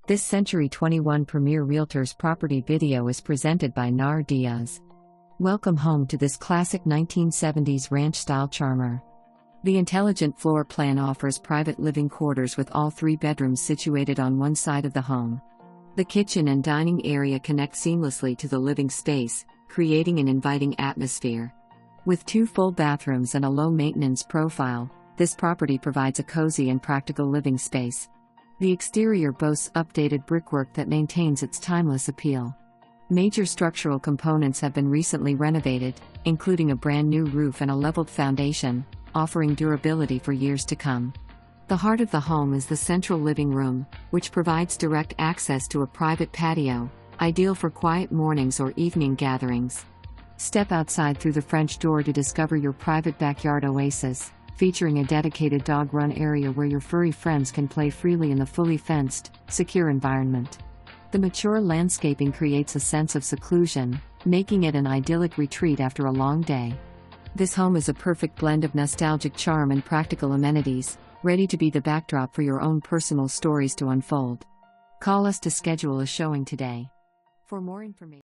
This Century 21 Premier Realtors property video is presented by Nar Diaz. Welcome home to this classic 1970s ranch-style charmer. The intelligent floor plan offers private living quarters with all 3 bedrooms situated on one side of the home. The kitchen and dining area connect seamlessly to the living space, creating an inviting atmosphere. With 2 full bathrooms and a low-maintenance profile, this property provides a cozy and practical living space. The exterior boasts updated brickwork that maintains its timeless appeal. Major structural components have been recently renovated, including a brand new roof and a leveled foundation, offering durability for years to come. The heart of the home is the central living room, which provides direct access to a private patio, ideal for quiet mornings or evening gatherings. Step outside through the French door to discover your private backyard oasis, featuring a dedicated dog run area where your furry friends can play freely in the fully fenced, secure environment. The mature landscaping creates a sense of seclusion, making it an idyllic retreat after a long day. This home is a perfect blend of nostalgic charm and practical amenities, ready to be the backdrop for your own personal stories to unfold. Call us to schedule a showing today. For more information,